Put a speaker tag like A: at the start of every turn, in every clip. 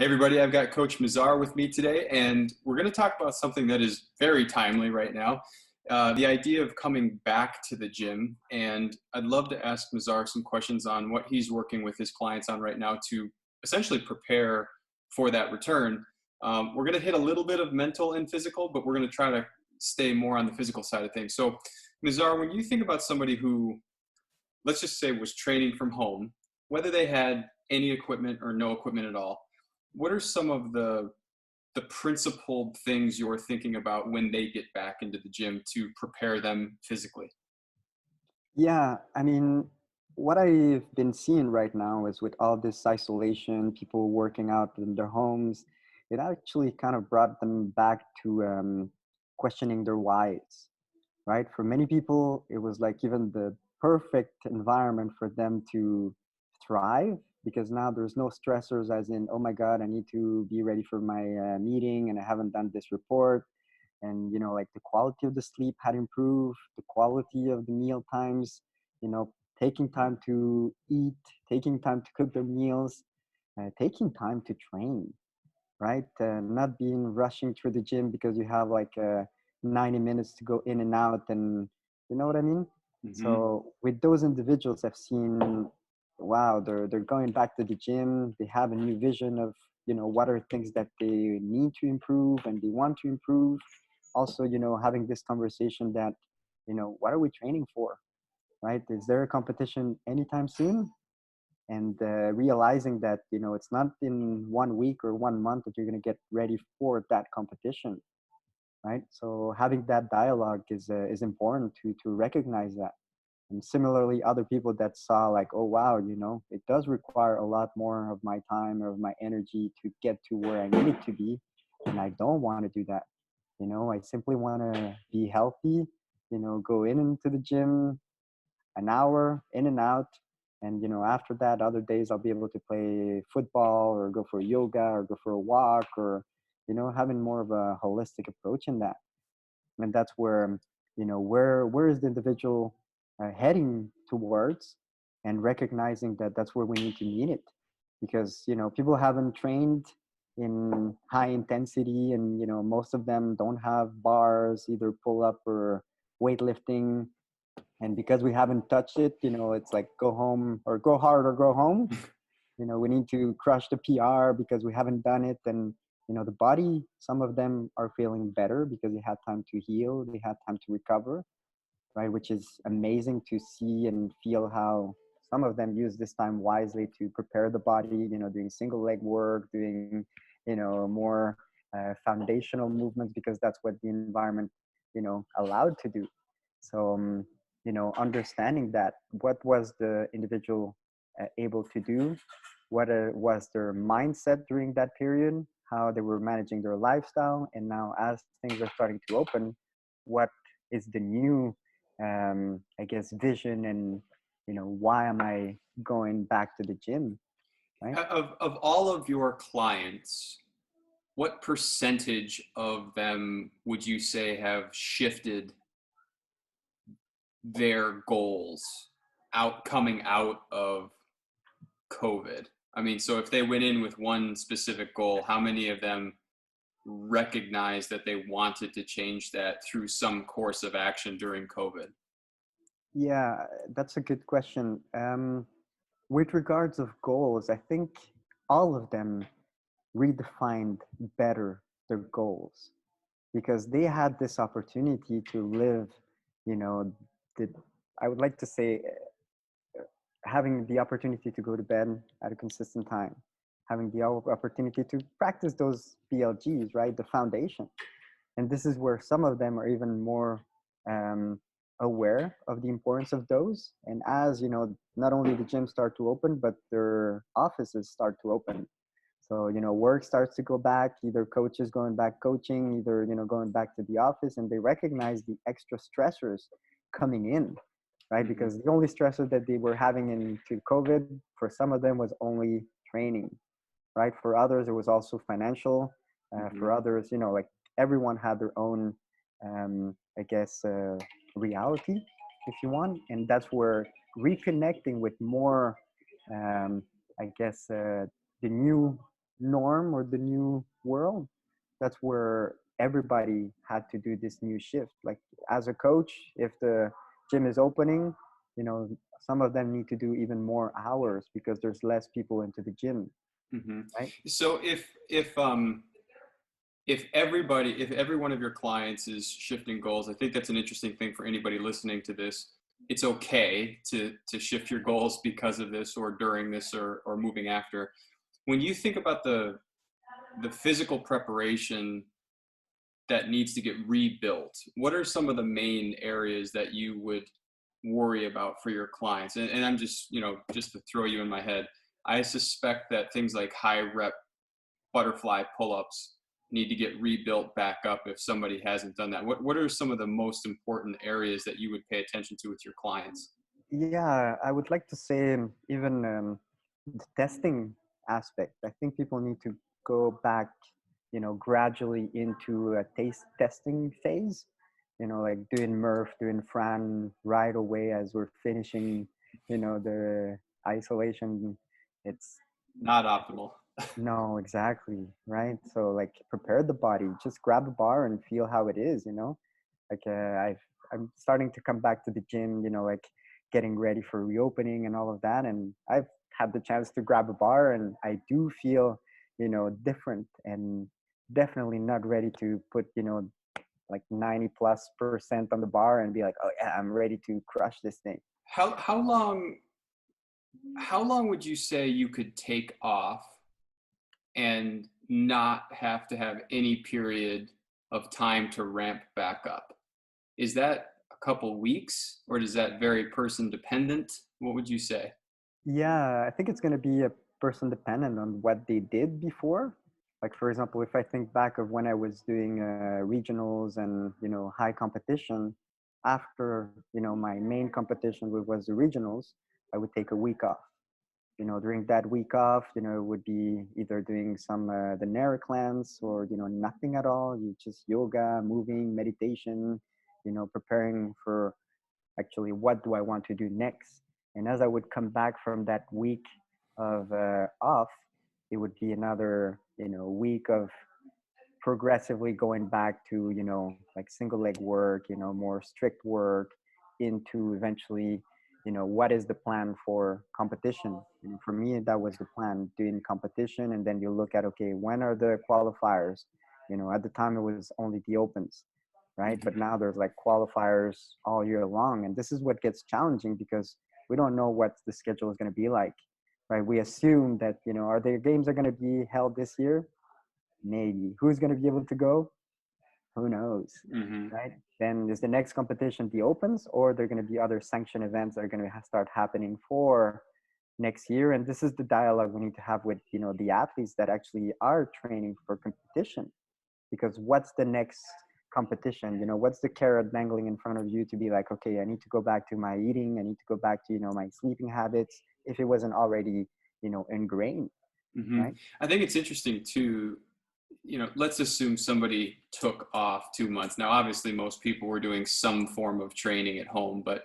A: Hey everybody, I've got Coach Mizar with me today, and we're going to talk about something that is very timely right now, the idea of coming back to the gym. And I'd love to ask Mizar some questions on what he's working with his clients on right now to essentially prepare for that return. We're going to hit a little bit of mental and physical, but we're going to try to stay more on the physical side of things. So Mizar, when you think about somebody who, let's just say, was training from home, whether they had any equipment or no equipment at all, what are some of the principled things you're thinking about when they get back into the gym to prepare them physically?
B: Yeah, I mean, what I've been seeing right now is with all this isolation, people working out in their homes, it actually kind of brought them back to questioning their whys, right? For many people, it was like even the perfect environment for them to thrive because now there's no stressors, as in, oh my God, I need to be ready for my meeting and I haven't done this report. And like the quality of the sleep had improved, the quality of the meal times, taking time to eat, taking time to cook their meals, taking time to train, right? Not being rushing through the gym because you have like 90 minutes to go in and out, and you know what I mean.
A: Mm-hmm.
B: So with those individuals, I've seen, wow, they're going back to the gym. They have a new vision of what are things that they need to improve and they want to improve. Also, having this conversation that what are we training for, right? Is there a competition anytime soon? And realizing that it's not in 1 week or 1 month that you're going to get ready for that competition, right? So having that dialogue is important to recognize that. And similarly, other people that saw like, oh wow, it does require a lot more of my time or of my energy to get to where I need it to be, and I don't want to do that. I simply want to be healthy, go in into the gym an hour in and out. And, after that, other days I'll be able to play football or go for yoga or go for a walk or, having more of a holistic approach in that. And that's where, where is the individual heading towards, and recognizing that that's where we need to meet it. Because, people haven't trained in high intensity, and, most of them don't have bars, either pull up or weightlifting. And because we haven't touched it, it's like go home or go hard or go home. We need to crush the PR because we haven't done it. And the body, some of them are feeling better because they had time to heal, they had time to recover, right? Which is amazing to see and feel how some of them use this time wisely to prepare the body, doing single leg work, doing more foundational movements, because that's what the environment allowed to do. So understanding that, what was the individual able to do, what was their mindset during that period, how they were managing their lifestyle, and now as things are starting to open, what is the new I guess vision, and why am I going back to the gym, right?
A: Of all of your clients, what percentage of them would you say have shifted their goals coming out of COVID? I mean, so if they went in with one specific goal, how many of them recognize that they wanted to change that through some course of action during COVID?
B: Yeah, that's a good question. With regards of goals, I think all of them redefined better their goals because they had this opportunity to live, you know, the, I would like to say, having the opportunity to go to bed at a consistent time, having the opportunity to practice those BLGs, right? The foundation. And this is where some of them are even more um, aware of the importance of those. And as not only the gyms start to open, but their offices start to open. So work starts to go back, either coaches going back coaching, either going back to the office, and they recognize the extra stressors coming in, right?
A: Mm-hmm.
B: Because the only stressor that they were having into COVID, for some of them, was only training, right? For others, it was also financial.
A: Mm-hmm.
B: For others, like everyone had their own, I guess, reality, if you want. And that's where reconnecting with more, I guess, the new norm or the new world, that's where everybody had to do this new shift. Like as a coach, if the gym is opening, you know, some of them need to do even more hours because there's less people into the gym,
A: Hmm.
B: right?
A: So if every one of your clients is shifting goals, I think that's an interesting thing for anybody listening to this. It's okay to shift your goals because of this or during this or moving after. When you think about the physical preparation that needs to get rebuilt, what are some of the main areas that you would worry about for your clients? And I'm just, just to throw you in my head, I suspect that things like high rep butterfly pull-ups need to get rebuilt back up if somebody hasn't done that. What are some of the most important areas that you would pay attention to with your clients?
B: Yeah, I would like to say even the testing aspect. I think people need to go back, gradually into a taste testing phase. Like doing Murph, doing Fran right away as we're finishing, the isolation. It's
A: Not optimal.
B: no, exactly, right? So like prepare the body, just grab a bar and feel how it is, like I'm starting to come back to the gym, like getting ready for reopening and all of that, and I've had the chance to grab a bar and I do feel, different, and definitely not ready to put, like 90+% on the bar and be like, oh yeah, I'm ready to crush this thing.
A: How long would you say you could take off and not have to have any period of time to ramp back up? Is that a couple weeks or is that very person dependent? What would you say?
B: Yeah, I think it's going to be a person dependent on what they did before. Like for example, if I think back of when I was doing regionals and high competition, after my main competition was the regionals, I would take a week off. During that week off, it would be either doing some the Nera cleanse or nothing at all. You just yoga, moving, meditation, preparing for actually what do I want to do next. And as I would come back from that week of off, it would be another week of progressively going back to like single leg work, more strict work, into eventually what is the plan for competition. For me, that was the plan, doing competition, and then you look at, okay, when are the qualifiers. At the time it was only the opens, right? But
A: Mhm.
B: now there's like qualifiers all year long, and this is what gets challenging because we don't know what the schedule is going to be like, right? We assume that are the games are going to be held this year. Maybe. Who's going to be able to go? Who knows,
A: Mhm.
B: right? Then is the next competition the opens, or there are going to be other sanction events that are going to start happening for next year? And this is the dialogue we need to have with the athletes that actually are training for competition. Because what's the next competition? What's the carrot dangling in front of you to be like, okay, I need to go back to my eating, I need to go back to my sleeping habits, if it wasn't already ingrained,
A: Mhm.
B: right?
A: I think it's interesting too, let's assume somebody took off 2 months. Now, obviously, most people were doing some form of training at home, but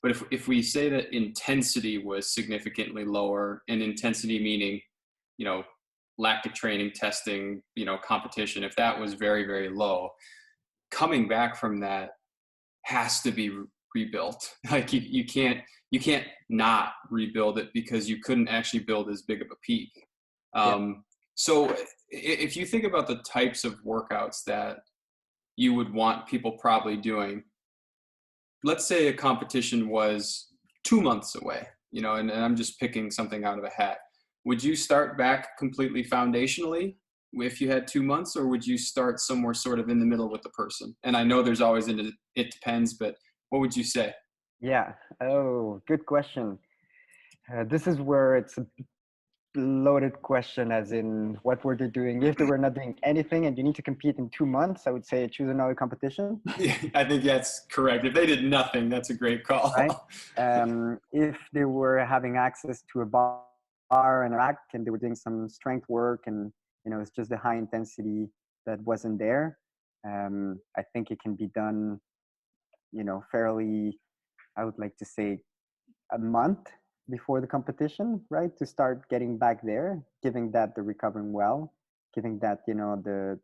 A: if we say that intensity was significantly lower, and intensity meaning, you know, lactic training, testing, competition, if that was very, very low, coming back from that has to be rebuilt. Like you can't not rebuild it because you couldn't actually build as big of a peak.
B: Yeah.
A: So if you think about the types of workouts that you would want people probably doing, let's say a competition was 2 months away, and I'm just picking something out of a hat. Would you start back completely foundationally if you had 2 months, or would you start somewhere sort of in the middle with the person? And I know there's always it depends, but what would you say?
B: Yeah. Oh, good question. This is where it's a loaded question, as in what were they doing? If they were not doing anything and you need to compete in 2 months, I would say choose another competition,
A: Yeah, I think that's correct. If they did nothing, that's a great
B: right?
A: call.
B: If they were having access to a bar and a rack and they were doing some strength work, and it's just the high intensity that wasn't there, I think it can be done, fairly, I would like to say, a month before the competition, right? To start getting back there, giving that the recovering well, giving that, the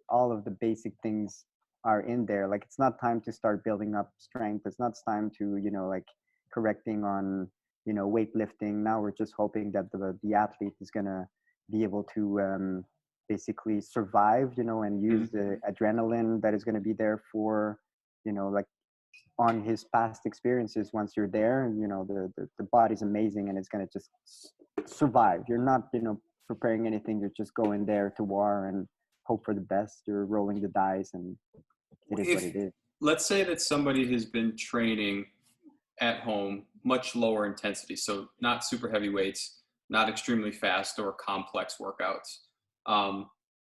B: all of the basic things are in there. Like it's not time to start building up strength. It's not time to, like correcting on, weightlifting. Now we're just hoping that the athlete is gonna be able to basically survive, and use
A: Mhm.
B: the adrenaline that is going to be there for, like on his past experiences. Once you're there, the body's amazing and it's going to just survive. You're not, preparing anything. You're just going there to war and hope for the best. You're rolling the dice and it is what
A: If
B: it is.
A: let's say that somebody has been training at home, much lower intensity, so not super heavy weights, not extremely fast or complex workouts.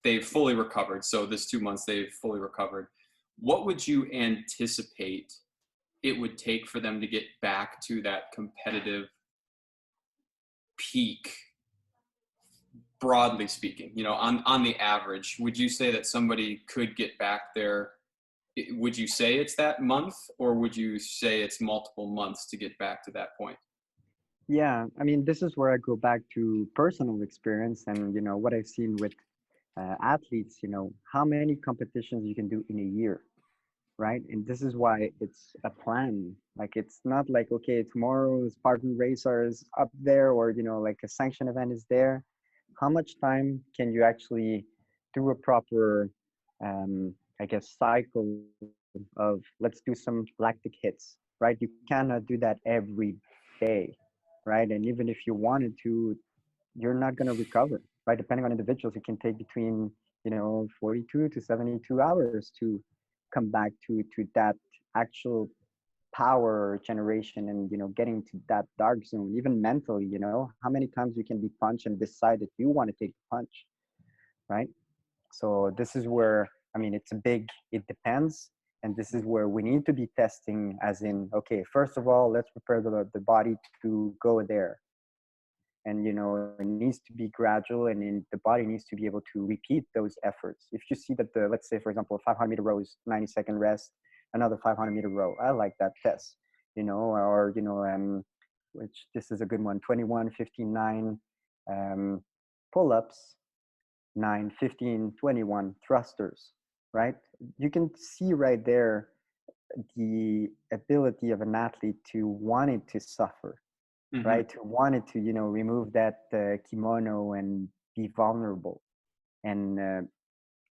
A: They've fully recovered. So this 2 months, they've fully recovered. What would you anticipate it would take for them to get back to that competitive peak, broadly speaking? On the average, would you say that somebody could get back there? Would you say it's that month, or would you say it's multiple months to get back to that point?
B: Yeah, I mean, this is where I go back to personal experience and, what I've seen with athletes, how many competitions you can do in a year, right? And this is why it's a plan. Like it's not like, okay, tomorrow Spartan Racer is up there, or like a sanction event is there. How much time can you actually do a proper, I guess, cycle of let's do some lactic hits, right? You cannot do that every day, right? And even if you wanted to, you're not going to recover, right? Depending on individuals, it can take between 42 to 72 hours to come back to that actual power generation and getting to that dark zone. Even mentally, how many times you can be punched and decide that you want to take the punch, right? So this is where, I mean, it depends. And this is where we need to be testing, as in, okay, first of all, let's prepare the body to go there. And it needs to be gradual, and the body needs to be able to repeat those efforts. If you see that let's say, for example, a 500-meter row is 90-second rest, another 500-meter row, I like that test, or which this is a good one, 21 15 9 pull-ups, 9 15 21 thrusters, right? You can see right there the ability of an athlete to want it to suffer,
A: Hmm.
B: right? Who wanted to, remove that kimono and be vulnerable. And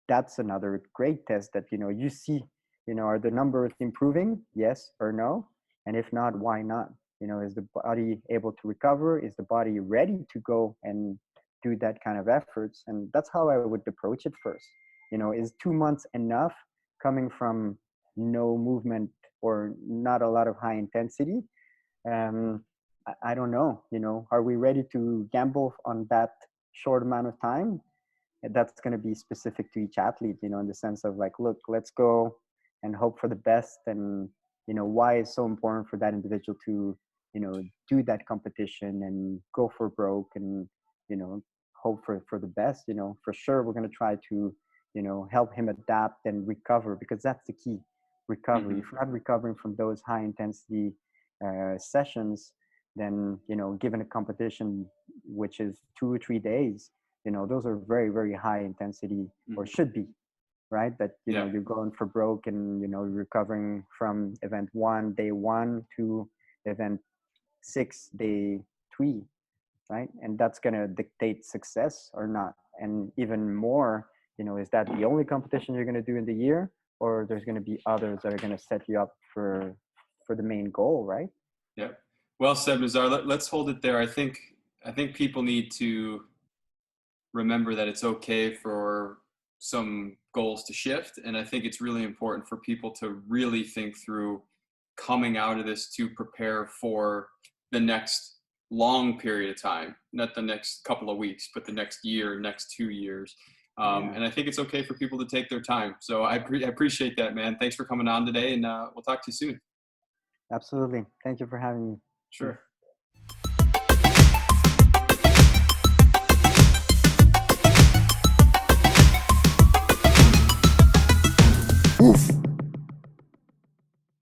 B: that's another great test that, you see, are the numbers improving? Yes or no? And if not, why not? Is the body able to recover? Is the body ready to go and do that kind of efforts? And that's how I would approach it first. Is 2 months enough coming from no movement or not a lot of high intensity? um, I don't know. Are we ready to gamble on that short amount of time? That's going to be specific to each athlete, in the sense of like, look, let's go and hope for the best. And, why it's so important for that individual to, do that competition and go for broke and, hope for the best. For sure, we're going to try to, help him adapt and recover, because that's the key, recovery.
A: Hmm.
B: If we're not recovering from those high intensity sessions, then given a competition which is 2 or 3 days, those are very, very high intensity, or
A: Hmm.
B: should be, right? That
A: Yeah.
B: you're going for broke, and you're recovering from event 1 day 1 to event 6 day 3, right? And that's going to dictate success or not. And even more, is that the only competition you're going to do in the year, or there's going to be others that are going to set you up for the main goal, right?
A: Yeah. Well said, Mizar. Let's hold it there. I think people need to remember that it's okay for some goals to shift, and I think it's really important for people to really think through coming out of this to prepare for the next long period of time, not the next couple of weeks, but the next year, next 2 years.
B: Yeah,
A: And I think it's okay for people to take their time. So I appreciate that, man. Thanks for coming on today, and we'll talk to you soon.
B: absolutely. Thank you for having me.
A: Sure.